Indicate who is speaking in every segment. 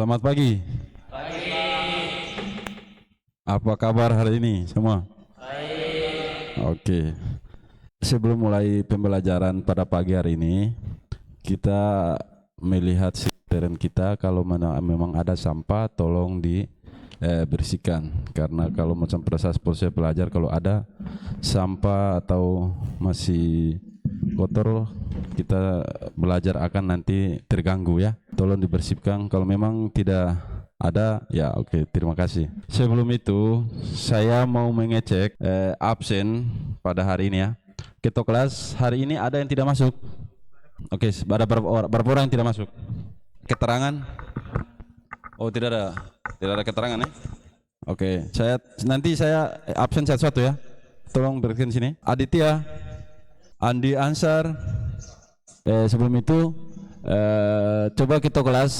Speaker 1: Selamat pagi.
Speaker 2: Pagi.
Speaker 1: Apa kabar hari ini semua?
Speaker 2: Baik.
Speaker 1: Oke. Sebelum mulai pembelajaran pada pagi hari ini, kita melihat sekretariat kita kalau memang ada sampah tolong dibersihkan. Karena kalau macam pada saat proses belajar kalau ada sampah atau masih kotor, kita belajar akan nanti terganggu ya. Tolong dibersihkan. Kalau memang tidak ada ya oke, terima kasih. Sebelum itu saya mau mengecek absen pada hari ini ya. Ketua kelas hari ini ada yang tidak masuk. Oke, ada berapa orang yang tidak masuk? Keterangan? Oh, tidak ada keterangan ya. Oke, nanti saya absen satu-satu ya. Tolong berikan sini. Aditya, Andi Ansar. Sebelum itu coba ketua kelas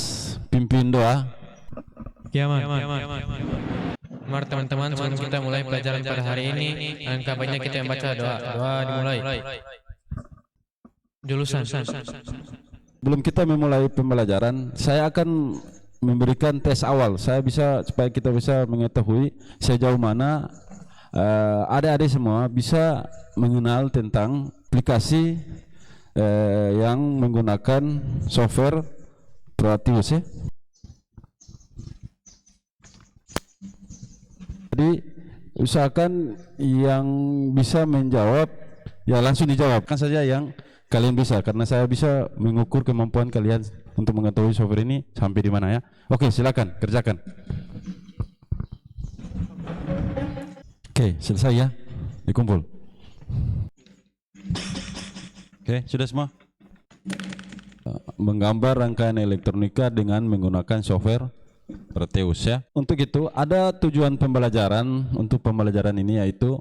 Speaker 1: pimpin doa.
Speaker 3: Kiamat. Mari teman-teman, sebelum kita mulai pelajaran pada hari ini, alangkah baiknya kita membaca doa. Doa dimulai. Julusan.
Speaker 1: Belum kita memulai pembelajaran, saya akan memberikan tes awal. Supaya kita bisa mengetahui sejauh mana adik-adik semua bisa mengenal tentang aplikasi yang menggunakan software Prometheus ya. Jadi usahakan yang bisa menjawab ya langsung dijawab kan saja yang kalian bisa, karena saya bisa mengukur kemampuan kalian untuk mengetahui software ini sampai di mana ya. Oke, silakan kerjakan. Oke, selesai ya, dikumpul. Oke, sudah semua. Menggambar rangkaian elektronika dengan menggunakan software Prometheus ya. Untuk itu ada tujuan pembelajaran untuk pembelajaran ini, yaitu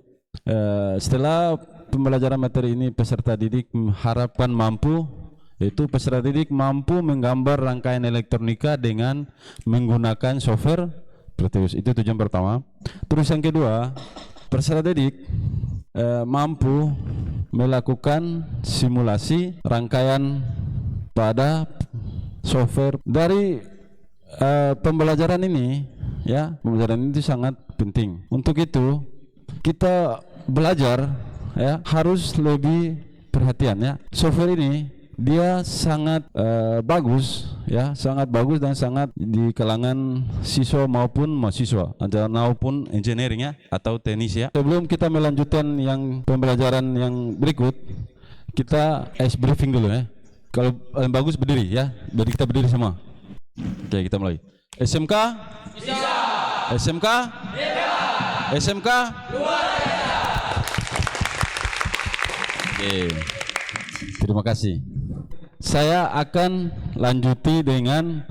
Speaker 1: setelah pembelajaran materi ini peserta didik harapkan mampu, yaitu peserta didik mampu menggambar rangkaian elektronika dengan menggunakan software Prometheus. Itu tujuan pertama. Terus yang kedua, peserta didik mampu melakukan simulasi rangkaian pada software. Dari pembelajaran ini ya, pembelajaran ini sangat penting. Untuk itu kita belajar ya harus lebih perhatian ya. Software ini dia sangat bagus ya, sangat bagus dan sangat di kalangan siswa maupun mahasiswa, maupun engineering ya atau teknis ya. Sebelum kita melanjutkan yang pembelajaran yang berikut, kita ice briefing dulu ya. Kalau paling bagus berdiri ya, jadi kita berdiri semua. Oke, kita mulai. SMK? Bisa. SMK? Bisa. SMK? Luar biasa. Oke. Terima kasih. Saya akan lanjuti dengan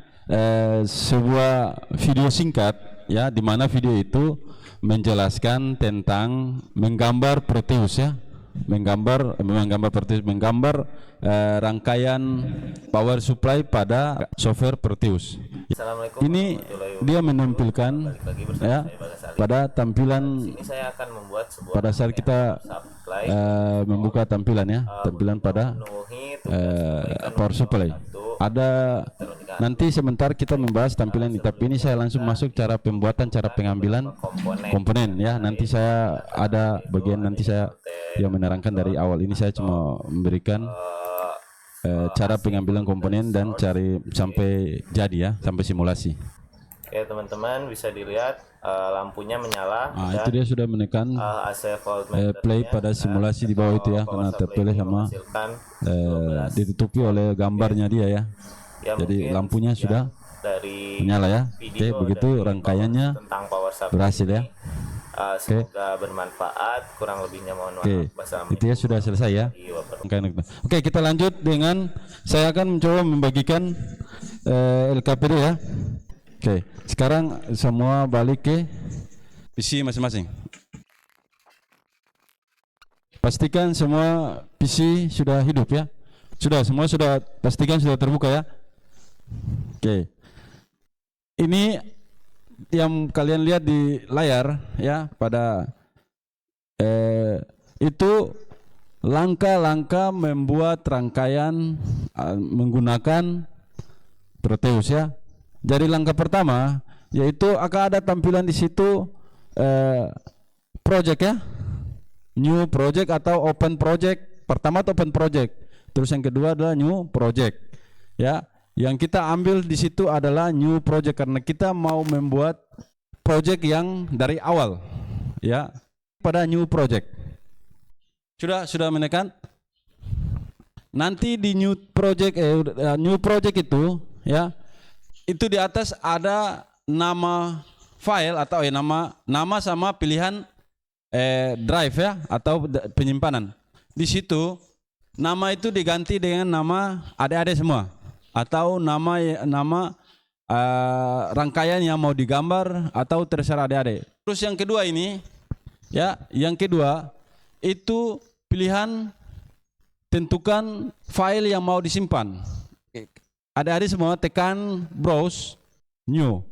Speaker 1: sebuah video singkat ya, di mana video itu menjelaskan tentang menggambar Prometheus ya. Menggambar Prometheus, menggambar rangkaian power supply pada software Prometheus. Ini dia menampilkan ya pada tampilan
Speaker 2: Saya akan membuat sebuah
Speaker 1: pada saat kita membuka tampilan ya, tampilan pada power supply. Ada nanti sebentar kita membahas tampilan ini, tapi ini saya langsung masuk cara pembuatan, cara pengambilan komponen ya. Nanti saya ada bagian, nanti saya yang menerangkan dari awal. Ini saya cuma memberikan cara pengambilan komponen dan cari sampai jadi ya, sampai simulasi.
Speaker 2: Oke teman-teman, bisa dilihat lampunya menyala.
Speaker 1: Nah, itu dia sudah menekan
Speaker 2: AC voltmeter
Speaker 1: play pada simulasi di bawah itu ya, karena terpilih sama ditutupi oleh gambarnya dia ya. Jadi lampunya sudah
Speaker 2: dari
Speaker 1: menyala ya. Oke, begitu rangkaiannya berhasil ya.
Speaker 2: Semoga bermanfaat, kurang lebihnya mohon maaf.
Speaker 1: Itu ya sudah selesai ya. Oke, kita lanjut dengan saya akan mencoba membagikan LKPD ya. Oke, sekarang semua balik ke PC masing-masing. Pastikan semua PC sudah hidup ya. Semua sudah pastikan sudah terbuka ya. Oke. Ini yang kalian lihat di layar ya, pada itu langkah-langkah membuat rangkaian menggunakan Prometheus ya. Jadi langkah pertama yaitu akan ada tampilan di situ project ya, new project atau open project. Pertama itu open project, terus yang kedua adalah new project ya. Yang kita ambil di situ adalah new project karena kita mau membuat project yang dari awal ya, pada new project. Sudah menekan? Nanti di new project itu ya, itu di atas ada nama file atau nama sama pilihan drive ya atau penyimpanan. Di situ nama itu diganti dengan nama adik-adik semua atau nama rangkaian yang mau digambar atau terserah adik-adik. Terus yang kedua ini ya, yang kedua itu pilihan tentukan file yang mau disimpan. Adik-adik semua tekan browse new.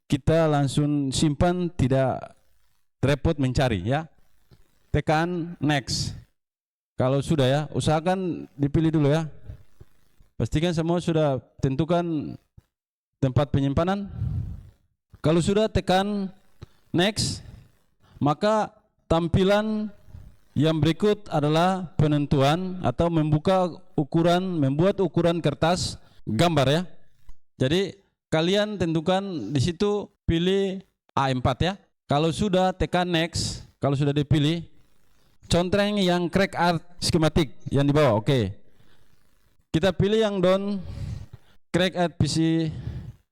Speaker 1: Kita langsung simpan, tidak repot mencari ya. Tekan next. Kalau sudah ya, usahakan dipilih dulu ya. Pastikan semua sudah tentukan tempat penyimpanan. Kalau sudah tekan next, maka tampilan yang berikut adalah penentuan atau membuat ukuran kertas gambar ya. Jadi kalian tentukan di situ, pilih A4 ya. Kalau sudah tekan next, kalau sudah dipilih, contreng yang Create Art Schematic yang di bawah. Oke. Kita pilih yang Don't Create Art PC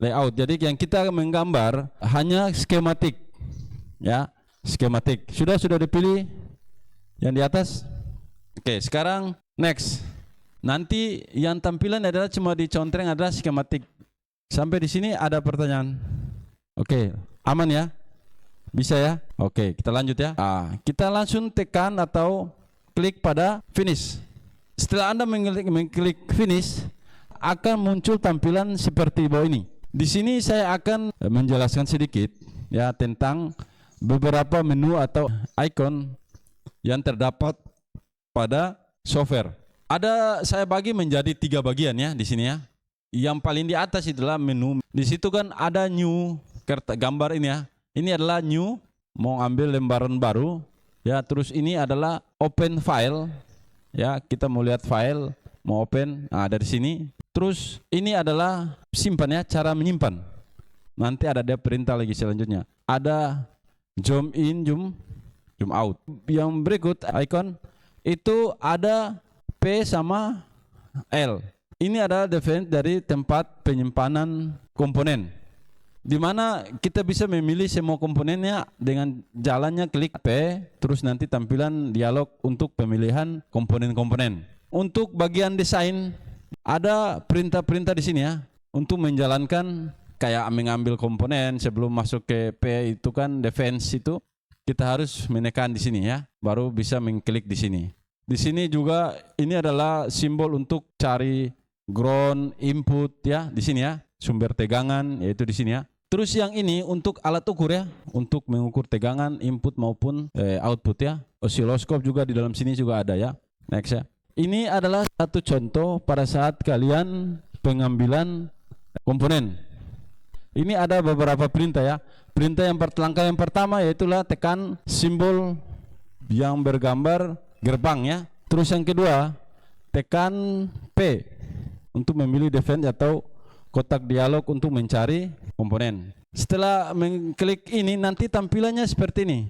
Speaker 1: Layout. Jadi yang kita menggambar hanya skematik ya, skematik. Sudah dipilih yang di atas. Oke, sekarang next. Nanti yang tampilan adalah cuma dicontreng adalah skematik. Sampai di sini ada pertanyaan? Oke, aman ya? Bisa ya? Oke, kita lanjut ya. Kita langsung tekan atau klik pada finish. Setelah Anda mengklik finish, akan muncul tampilan seperti bawah ini. Di sini saya akan menjelaskan sedikit ya tentang beberapa menu atau icon yang terdapat pada software. Saya bagi menjadi 3 bagian ya di sini ya. Yang paling di atas itulah menu. Di situ kan ada new gambar ini ya. Ini adalah new, mau ambil lembaran baru ya. Terus ini adalah open file ya, kita mau lihat file, mau open. Dari sini. Terus ini adalah simpan ya, cara menyimpan. Nanti ada dia perintah lagi selanjutnya. Ada zoom in, zoom out. Yang berikut icon itu ada P sama L. Ini adalah definisi dari tempat penyimpanan komponen, di mana kita bisa memilih semua komponennya dengan jalannya klik P, terus nanti tampilan dialog untuk pemilihan komponen-komponen. Untuk bagian desain ada perintah-perintah di sini ya, untuk menjalankan kayak mengambil komponen sebelum masuk ke P itu kan defense itu kita harus menekan di sini ya, baru bisa mengklik di sini. Di sini juga ini adalah simbol untuk cari ground input ya, di sini ya, sumber tegangan yaitu di sini ya. Terus yang ini untuk alat ukur ya, untuk mengukur tegangan input maupun output ya. Osiloskop juga di dalam sini juga ada ya. Next ya. Ini adalah satu contoh pada saat kalian pengambilan komponen. Ini ada beberapa perintah ya. Perintah langkah yang pertama yaitulah tekan simbol yang bergambar gerbang ya. Terus yang kedua tekan P untuk memilih defense atau kotak dialog untuk mencari komponen. Setelah mengklik ini nanti tampilannya seperti ini.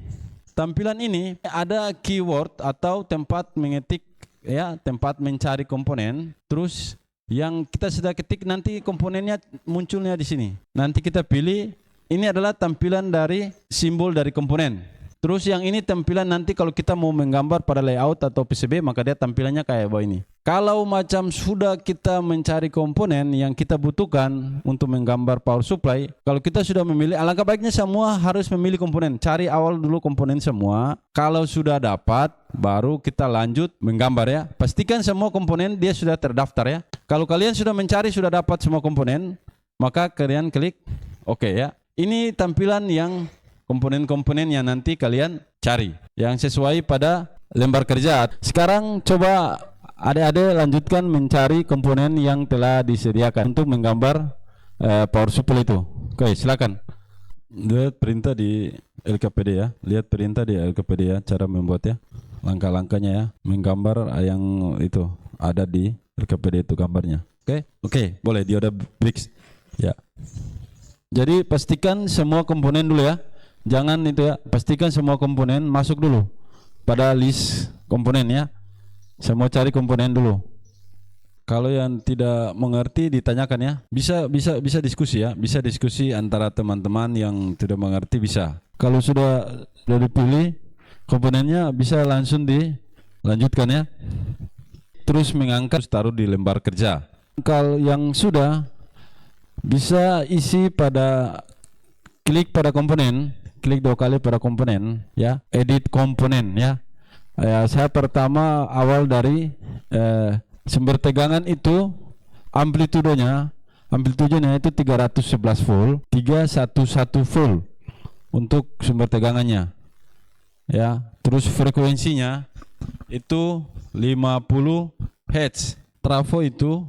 Speaker 1: Tampilan ini ada keyword atau tempat mengetik ya, tempat mencari komponen. Terus yang kita sudah ketik nanti komponennya munculnya di sini. Nanti kita pilih, ini adalah tampilan dari simbol dari komponen. Terus yang ini tampilan nanti kalau kita mau menggambar pada layout atau PCB, maka dia tampilannya kayak bawah ini. Kalau macam sudah kita mencari komponen yang kita butuhkan untuk menggambar power supply, kalau kita sudah memilih, alangkah baiknya semua harus memilih komponen. Cari awal dulu komponen semua. Kalau sudah dapat, baru kita lanjut menggambar ya. Pastikan semua komponen dia sudah terdaftar ya. Kalau kalian sudah mencari, sudah dapat semua komponen, maka kalian klik OK ya. Ini tampilan yang komponen-komponen yang nanti kalian cari yang sesuai pada lembar kerja. Sekarang coba adik-adik lanjutkan mencari komponen yang telah disediakan untuk menggambar power supply itu. Oke, silakan. Lihat perintah di LKPD ya. Lihat perintah di LKPD ya, cara membuatnya. Langkah-langkahnya ya, menggambar yang itu ada di LKPD itu gambarnya. Oke, boleh dioda bricks. Ya. Jadi pastikan semua komponen dulu ya. Jangan itu ya, pastikan semua komponen masuk dulu pada list komponen ya. Semua cari komponen dulu. Kalau yang tidak mengerti ditanyakan ya. Bisa diskusi ya. Bisa diskusi antara teman-teman yang tidak mengerti bisa. Kalau sudah dipilih komponennya bisa langsung dilanjutkan ya. Terus mengangkat, taruh di lembar kerja. Kalau yang sudah bisa isi pada klik pada komponen, klik 2 kali pada komponen ya, edit komponen ya. Saya pertama awal dari sumber tegangan itu amplitudenya itu 311 volt, 311 volt untuk sumber tegangannya ya. Terus frekuensinya itu 50 Hz. Trafo itu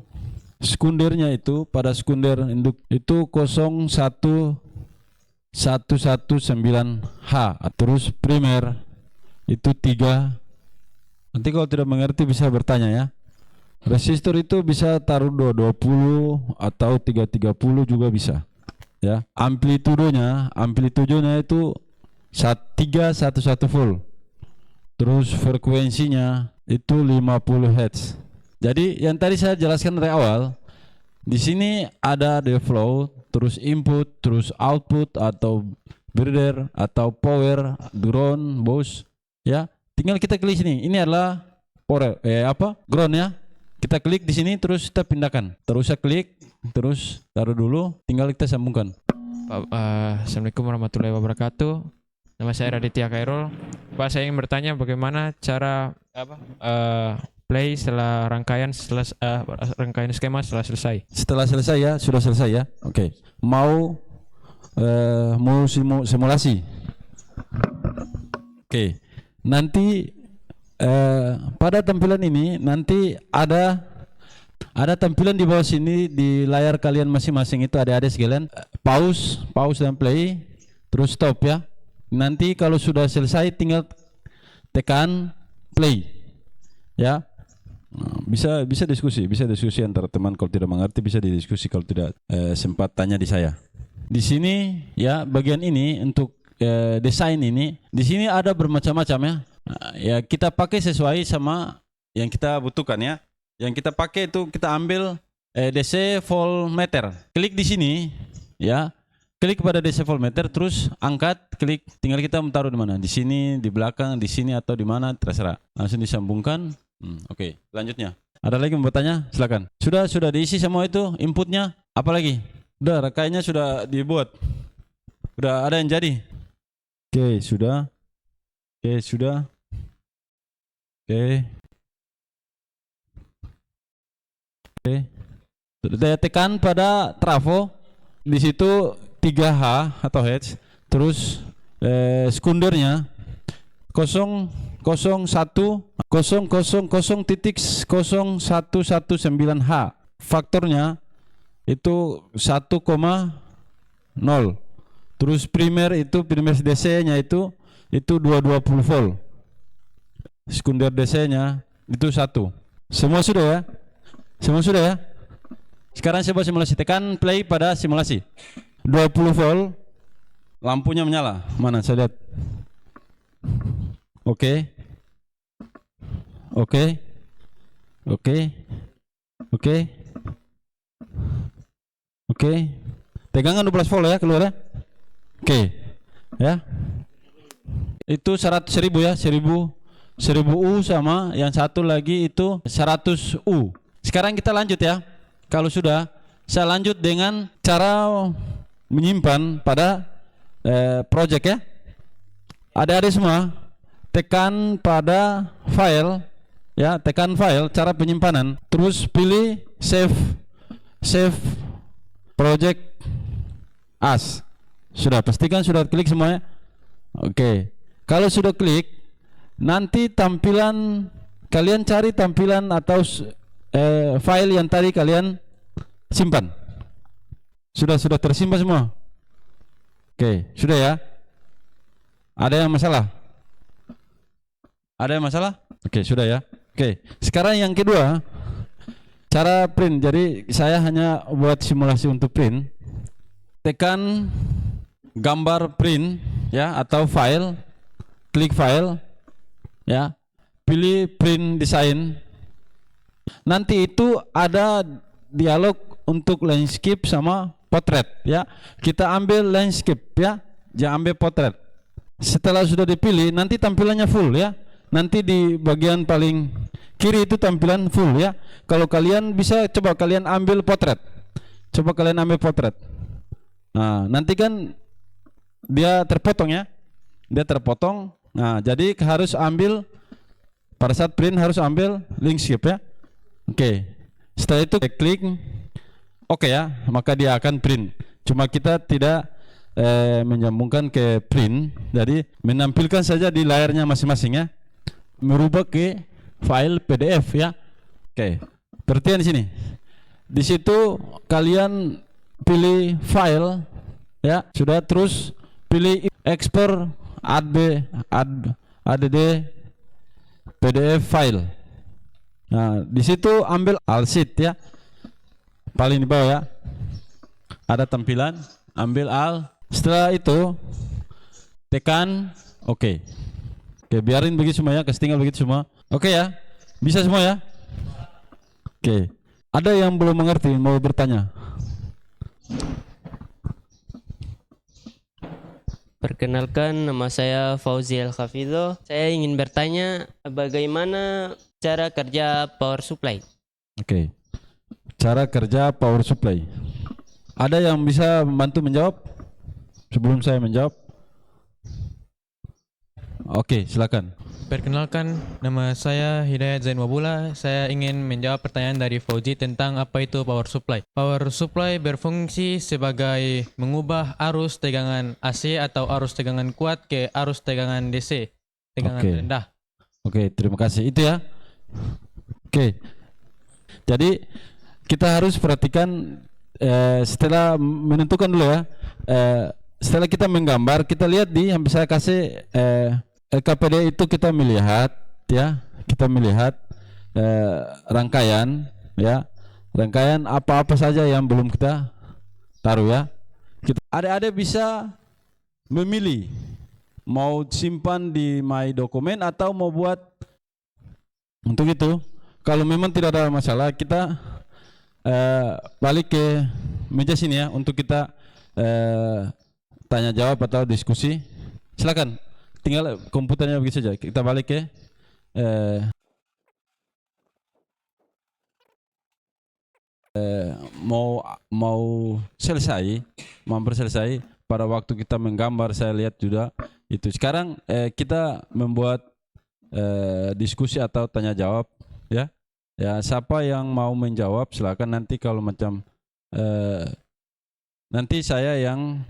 Speaker 1: sekundernya itu pada sekunder induk itu 01119H. Terus primer itu 3. Nanti kalau tidak mengerti bisa bertanya ya. Resistor itu bisa taruh 220 atau 330 juga bisa ya. Amplitudenya itu 311 volt. Terus frekuensinya itu 50 Hz. Jadi yang tadi saya jelaskan dari awal, di sini ada the flow, terus input, terus output atau breeder atau power, ground, bus ya. Tinggal kita klik sini. Ini adalah power ground ya. Kita klik di sini terus kita pindahkan. Terus saya klik, terus taruh dulu, tinggal kita sambungkan.
Speaker 3: Assalamualaikum warahmatullahi wabarakatuh. Nama saya Raditya Khairul. Pak, saya ingin bertanya bagaimana cara play setelah rangkaian skema setelah selesai.
Speaker 1: Setelah selesai ya, sudah selesai ya. Oke. Mau simulasi. Oke. Nanti pada tampilan ini nanti ada tampilan di bawah sini di layar kalian masing-masing itu ada sekalian pause dan play, terus stop ya. Nanti kalau sudah selesai tinggal tekan play ya. Bisa diskusi antara teman. Kalau tidak mengerti bisa didiskusi, kalau tidak sempat tanya di saya. Di sini ya bagian ini untuk desain ini, di sini ada bermacam-macam ya. Ya kita pakai sesuai sama yang kita butuhkan ya. Yang kita pakai itu kita ambil DC voltmeter. Klik di sini ya. Klik pada DC voltmeter terus angkat, klik, tinggal kita taruh di mana? Di sini, di belakang, di sini atau di mana terserah. Langsung disambungkan. Oke, selanjutnya. Ada lagi yang bertanya? Silakan. Sudah diisi semua itu inputnya? Apalagi? Udah, rangkaiannya sudah dibuat. Udah ada yang jadi? Oke, sudah. Oke. Saya tekan pada trafo. Di situ 3H atau Hz. Terus sekundernya 0,000,019H. Faktornya itu 1,0. Terus primer DC-nya itu 220 volt. Sekunder DC-nya itu 1. Semua sudah ya? Sekarang saya buat simulasi. Tekan play pada simulasi. 20 volt. Lampunya menyala. Mana saya lihat. Oke. Tegangan 12 volt ya keluar ya. Oke. Ya. Itu 100.000 ya, 1000 U sama yang satu lagi itu 100 U. Sekarang kita lanjut ya. Kalau sudah, saya lanjut dengan cara menyimpan pada project ya. Adik-adik semua tekan pada file ya, tekan file cara penyimpanan, terus pilih save project as. Sudah, pastikan sudah klik semuanya. Oke. Kalau sudah klik, nanti tampilan kalian cari tampilan atau file yang tadi kalian simpan. Sudah tersimpan semua? Oke, sudah ya? Ada yang masalah? Ada yang masalah? Oke, sudah ya. Oke, sekarang yang kedua, cara print. Jadi saya hanya buat simulasi untuk print. Tekan gambar print ya atau file, klik file ya. Pilih print design. Nanti itu ada dialog untuk landscape sama potret ya. Kita ambil landscape ya, jangan ambil potret. Setelah sudah dipilih, nanti tampilannya full ya. Nanti di bagian paling kiri itu tampilan full ya. Kalau kalian bisa, coba kalian ambil potret. Coba kalian ambil potret. Nah, nanti kan dia terpotong ya. Dia terpotong. Nah, jadi harus ambil pada saat print harus ambil landscape ya. Oke. Setelah itu klik oke ya, maka dia akan print. Cuma kita tidak menyambungkan ke print. Jadi menampilkan saja di layarnya masing-masing ya. Merubah ke file PDF ya. Oke. Perhatian di sini. Di situ kalian pilih file ya, sudah, terus pilih export add PDF file. Nah, di situ ambil all sheet ya. Paling di bawah ya. Ada tampilan, ambil all. Setelah itu tekan oke. Oke, biarin begitu semua ya, kasih tinggal begitu semua. Oke ya. Bisa semua ya? Oke. Ada yang belum mengerti mau bertanya?
Speaker 4: Perkenalkan, nama saya Fauzi Al-Hafidho. Saya ingin bertanya bagaimana cara kerja power supply.
Speaker 1: Oke. Cara kerja power supply. Ada yang bisa membantu menjawab sebelum saya menjawab? Oke, silakan.
Speaker 5: Perkenalkan, nama saya Hidayat Zain Wabula. Saya ingin menjawab pertanyaan dari Fauzi tentang apa itu power supply. Power supply berfungsi sebagai mengubah arus tegangan AC atau arus tegangan kuat ke arus tegangan DC, tegangan rendah.
Speaker 1: Oke, terima kasih. Itu ya. Oke. Jadi kita harus perhatikan setelah menentukan dulu ya. Setelah kita menggambar, kita lihat di yang bisa kasih LKPD itu kita melihat ya, kita melihat rangkaian ya, rangkaian apa-apa saja yang belum kita taruh ya. Adik-adik bisa memilih mau simpan di My Document atau mau buat. Untuk itu, kalau memang tidak ada masalah, kita balik ke meja sini ya untuk kita tanya jawab atau diskusi. Silakan. Tinggal komputernya begitu saja. Kita balik ke mau selesai, pada waktu kita menggambar. Saya lihat juga itu. Sekarang kita membuat diskusi atau tanya jawab ya. Ya, siapa yang mau menjawab silakan. Nanti kalau macam nanti saya yang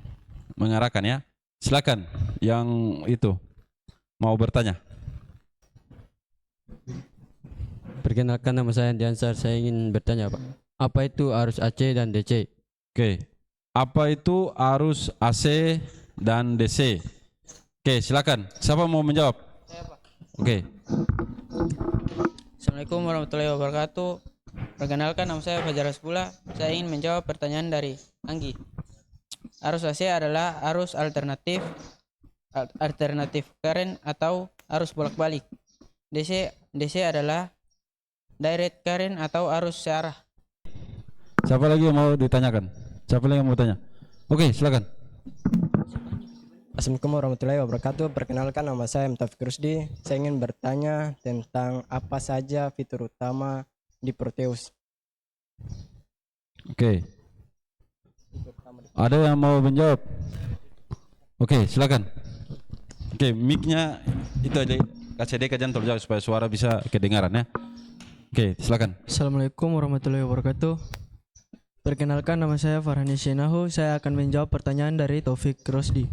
Speaker 1: mengarahkan ya. Silakan yang itu mau bertanya.
Speaker 6: Perkenalkan, nama saya Diansar. Saya ingin bertanya, Pak. Apa itu arus AC dan DC?
Speaker 1: Oke. Apa itu arus AC dan DC? Oke, silakan. Siapa mau menjawab?
Speaker 7: Saya, Pak.
Speaker 1: Oke.
Speaker 7: Assalamualaikum warahmatullahi wabarakatuh. Perkenalkan, nama saya Fajar Asbula. Saya ingin menjawab pertanyaan dari Anggi. Arus AC adalah arus alternatif current atau arus bolak-balik. DC adalah direct current atau arus searah.
Speaker 1: Siapa lagi yang mau ditanyakan? Siapa lagi yang mau tanya? Oke, silakan.
Speaker 8: Assalamualaikum warahmatullahi wabarakatuh. Perkenalkan, nama saya M. Taufik Rusdi. Saya ingin bertanya tentang apa saja fitur utama di Proteus.
Speaker 1: Oke. Ada yang mau menjawab? Oke, silakan. Oke, mic-nya itu aja. Kasih dia jangan terjauh supaya suara bisa kedengaran ya. Oke, silakan.
Speaker 9: Assalamualaikum warahmatullahi wabarakatuh. Perkenalkan, nama saya Farhani Shinahu. Saya akan menjawab pertanyaan dari Taufik Rusdi.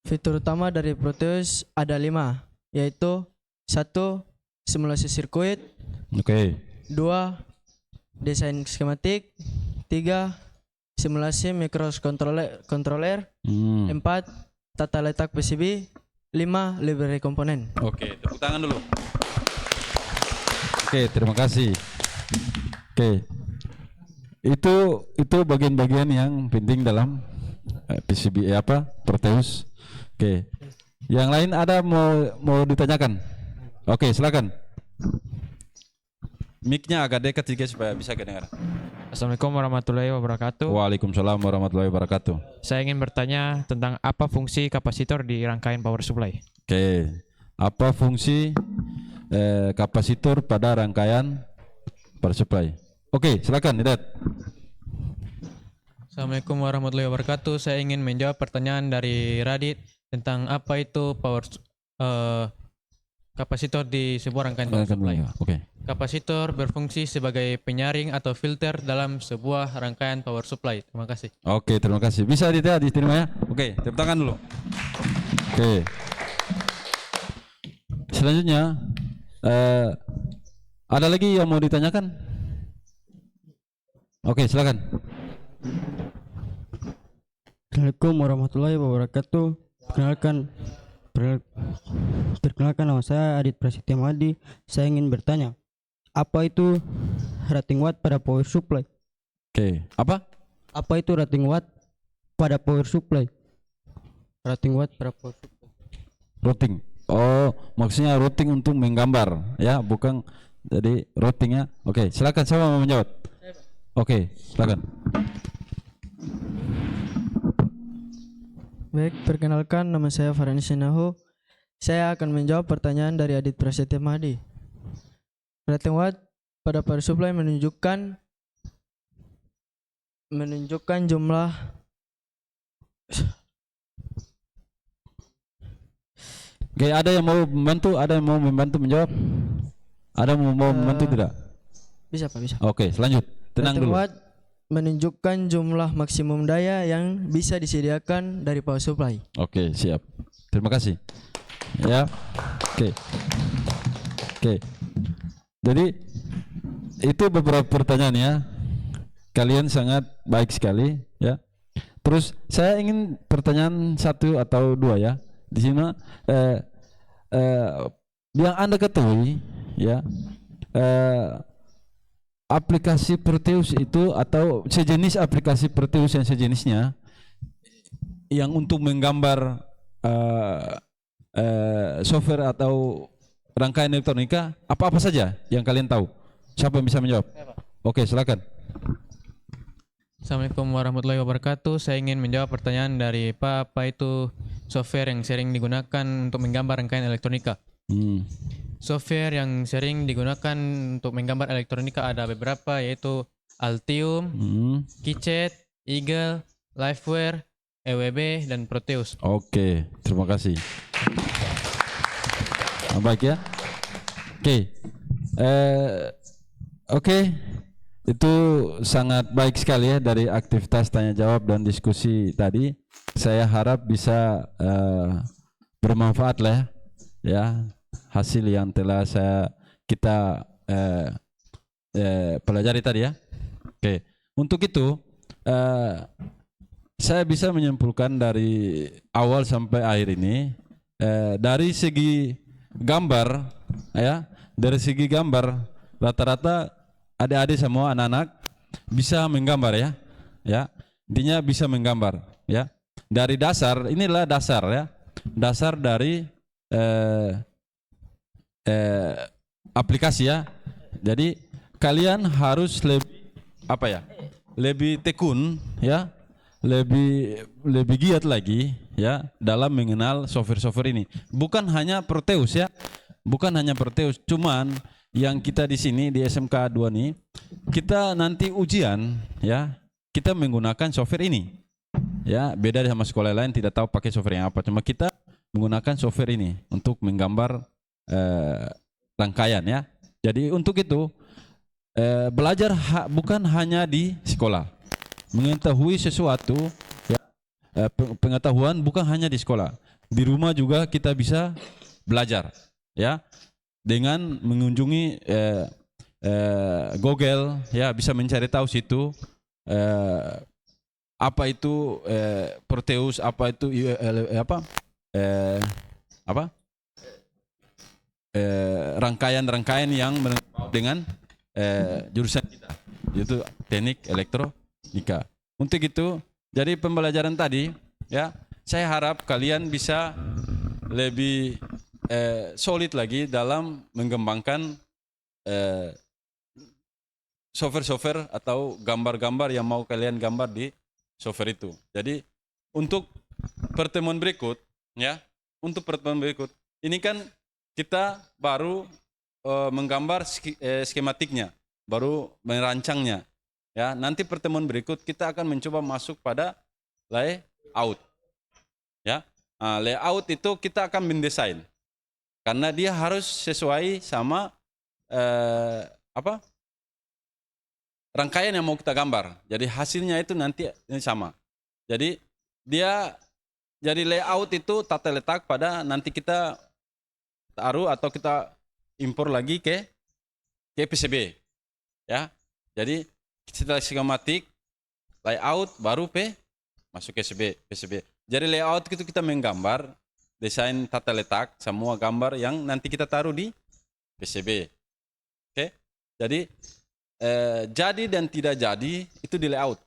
Speaker 9: Fitur utama dari Proteus ada 5, yaitu 1. Simulasi sirkuit.
Speaker 1: Oke.
Speaker 9: 2. Desain skematik. 3. Simulasi microcontroller. 4. Tata letak PCB. 5. Library komponen.
Speaker 1: Oke, tepuk tangan dulu. Oke, terima kasih. Oke. Itu bagian-bagian yang penting dalam PCB Proteus. Oke. Yang lain ada mau ditanyakan? Oke, silakan. Mic-nya agak dekat sedikit supaya bisa kedengaran.
Speaker 3: Assalamualaikum warahmatullahi wabarakatuh.
Speaker 1: Waalaikumsalam warahmatullahi wabarakatuh.
Speaker 3: Saya ingin bertanya tentang apa fungsi kapasitor di rangkaian power supply.
Speaker 1: Oke. Apa fungsi kapasitor pada rangkaian power supply? Oke, silakan, Hidat.
Speaker 5: Assalamualaikum warahmatullahi wabarakatuh. Saya ingin menjawab pertanyaan dari Radit tentang apa itu kapasitor di sebuah rangkaian power supply.
Speaker 1: Oke.
Speaker 5: Kapasitor berfungsi sebagai penyaring atau filter dalam sebuah rangkaian power supply. Terima kasih.
Speaker 1: Oke, terima kasih. Bisa diterima ya? Oke, tepuk tangan dulu. Oke. Selanjutnya, ada lagi yang mau ditanyakan? Oke, silakan.
Speaker 6: Assalamualaikum warahmatullahi wabarakatuh. Perkenalkan nama saya Adit Prasetya Madi. Saya ingin bertanya, apa itu rating watt pada power supply?
Speaker 1: Oke, apa?
Speaker 6: Apa itu rating watt pada power supply? Rating watt pada power supply.
Speaker 1: Routing. Oh, maksudnya routing untuk menggambar, ya, bukan jadi routingnya. Oke, silakan, siapa mau menjawab? Oke, silakan.
Speaker 9: Baik, perkenalkan nama saya Farhani Sinahu. Saya akan menjawab pertanyaan dari Adit Prasetya Mahdi. Rating watt pada power supply menunjukkan jumlah
Speaker 1: Oke, ada yang mau membantu? Ada yang mau membantu menjawab? Ada yang mau membantu tidak?
Speaker 9: bisa Pak, bisa.
Speaker 1: Oke, selanjut. Tenang
Speaker 9: Rating
Speaker 1: dulu.
Speaker 9: watt menunjukkan jumlah maksimum daya yang bisa disediakan dari power supply.
Speaker 1: Oke, siap. Terima kasih. Ya. Oke. Oke. Jadi itu beberapa pertanyaan ya. Kalian sangat baik sekali ya. Terus saya ingin pertanyaan satu atau dua ya. Di sini yang Anda ketahui ya, aplikasi Proteus itu atau sejenis aplikasi Proteus yang sejenisnya yang untuk menggambar software atau rangkaian elektronika apa-apa saja yang kalian tahu? Siapa yang bisa menjawab? Oke, silakan.
Speaker 5: Assalamualaikum warahmatullahi wabarakatuh. Saya ingin menjawab pertanyaan dari Pak, apa itu software yang sering digunakan untuk menggambar rangkaian elektronika? Software yang sering digunakan untuk menggambar elektronika ada beberapa, yaitu Altium, KiCad, Eagle, Liveware, EWB, dan Proteus.
Speaker 1: Oke, terima kasih. Baik ya. Oke. Oke. Itu sangat baik sekali ya dari aktivitas tanya jawab dan diskusi tadi. Saya harap bisa bermanfaat lah ya hasil yang telah kita pelajari tadi ya. Oke. Untuk itu saya bisa menyimpulkan dari awal sampai akhir ini dari segi gambar ya, dari segi gambar rata-rata adik-adik semua anak-anak bisa menggambar ya. Ya, intinya bisa menggambar ya. Dari dasar, inilah dasar ya. Dasar dari aplikasi ya. Jadi kalian harus lebih tekun ya, lebih giat lagi ya dalam mengenal software-software ini. Bukan hanya Proteus ya, bukan hanya Proteus, cuman yang kita di sini di SMK 2 nih, kita nanti ujian ya, kita menggunakan software ini. Ya, beda sama sekolah lain tidak tahu pakai software yang apa. Cuma kita menggunakan software ini untuk menggambar rangkaian ya. Jadi untuk itu belajar bukan hanya di sekolah. Mengetahui sesuatu ya, pengetahuan bukan hanya di sekolah. Di rumah juga kita bisa belajar ya. Dengan mengunjungi Google ya, bisa mencari tahu situ apa itu Proteus, apa itu rangkaian-rangkaian yang dengan jurusan kita, yaitu teknik elektronika. Untuk itu, jadi pembelajaran tadi, ya, saya harap kalian bisa lebih solid lagi dalam mengembangkan software-software atau gambar-gambar yang mau kalian gambar di software itu. Jadi untuk pertemuan berikut, ya, ini kan kita baru menggambar skematiknya, baru merancangnya. Ya, nanti pertemuan berikut kita akan mencoba masuk pada layout. Ya, layout itu kita akan mendesain, karena dia harus sesuai sama rangkaian yang mau kita gambar. Jadi hasilnya itu nanti sama. Jadi jadi layout itu tata letak pada nanti kita taruh atau kita impor lagi ke PCB. Ya. Jadi setelah skematik, layout baru masuk ke PCB. Jadi layout itu kita menggambar desain tata letak semua gambar yang nanti kita taruh di PCB. Oke. Jadi jadi dan tidak jadi itu di layout.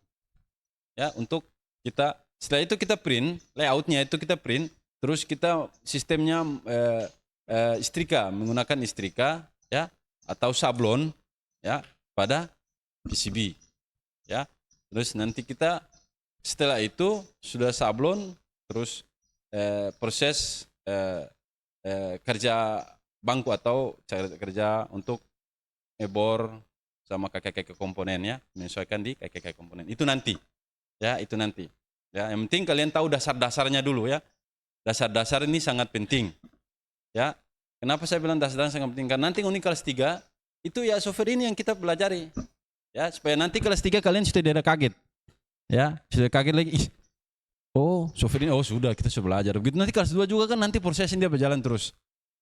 Speaker 1: Ya, untuk kita setelah itu kita print, layoutnya itu kita print, terus kita sistemnya istrika, menggunakan istrika, ya, atau sablon, ya, pada PCB, ya. Terus nanti kita setelah itu sudah sablon, terus proses kerja bangku atau kerja untuk ngebor sama kakek-kakek komponen, ya, menyesuaikan di kakek-kakek komponen. Itu nanti, ya, itu nanti. Ya, yang penting kalian tahu dasar-dasarnya dulu, ya. Dasar-dasar ini sangat penting. Ya. Kenapa saya bilang dasar-dasar sangat penting? Karena nanti kelas 3 itu ya software ini yang kita pelajari. Ya, supaya nanti kelas 3 kalian sudah tidak kaget. Ya, sudah kaget lagi. Oh, software ini sudah kita sudah belajar. Begitu nanti kelas 2 juga kan nanti prosesnya dia berjalan terus.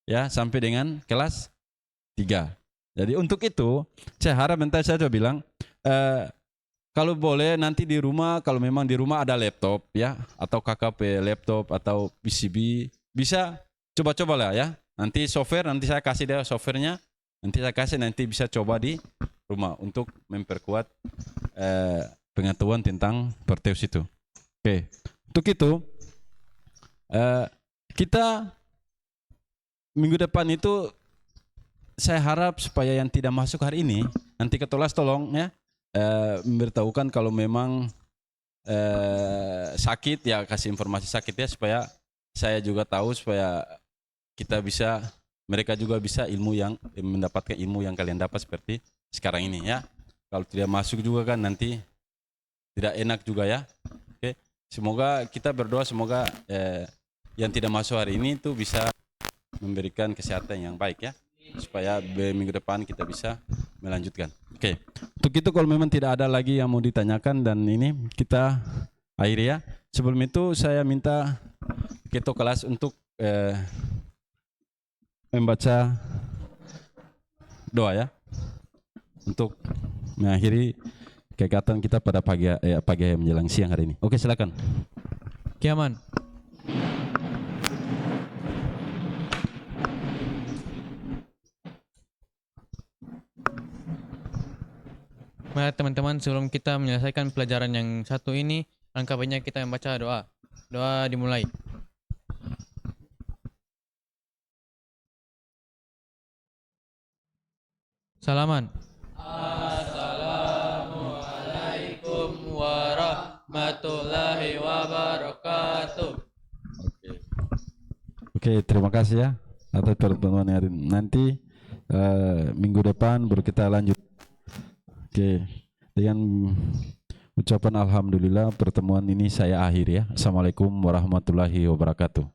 Speaker 1: Ya, sampai dengan kelas 3. Jadi untuk itu saya harap nanti saya coba bilang kalau boleh nanti di rumah, kalau memang di rumah ada laptop, ya, atau KKP laptop atau PCB, bisa coba-coba lah, ya. Nanti software, nanti saya kasih dia softwarenya, nanti bisa coba di rumah untuk memperkuat pengetahuan tentang Proteus itu. Oke, untuk itu kita minggu depan itu saya harap supaya yang tidak masuk hari ini nanti ke kelas tolong, ya, memberitahukan kalau memang sakit, ya, kasih informasi sakit, ya, supaya saya juga tahu, supaya kita bisa, mereka juga bisa mendapatkan ilmu yang kalian dapat seperti sekarang ini, ya. Kalau tidak masuk juga kan nanti tidak enak juga, ya. Oke, semoga kita berdoa semoga yang tidak masuk hari ini itu bisa memberikan kesehatan yang baik, ya, supaya minggu depan kita bisa melanjutkan. Oke, untuk itu kalau memang tidak ada lagi yang mau ditanyakan dan ini kita akhiri, ya. Sebelum itu saya minta ketua kelas untuk membaca doa, ya, untuk mengakhiri kegiatan kita pada pagi menjelang siang hari ini. Oke, silakan.
Speaker 5: Kiaman. Mari teman-teman, sebelum kita menyelesaikan pelajaran yang satu ini, langkah baiknya kita membaca doa. Doa dimulai. Salaman. Assalamualaikum warahmatullahi wabarakatuh.
Speaker 1: Oke, terima kasih, ya, atas pertemuan hari ini. Nanti minggu depan baru kita lanjut. Oke, dengan ucapan alhamdulillah pertemuan ini saya akhiri, ya. Assalamualaikum warahmatullahi wabarakatuh.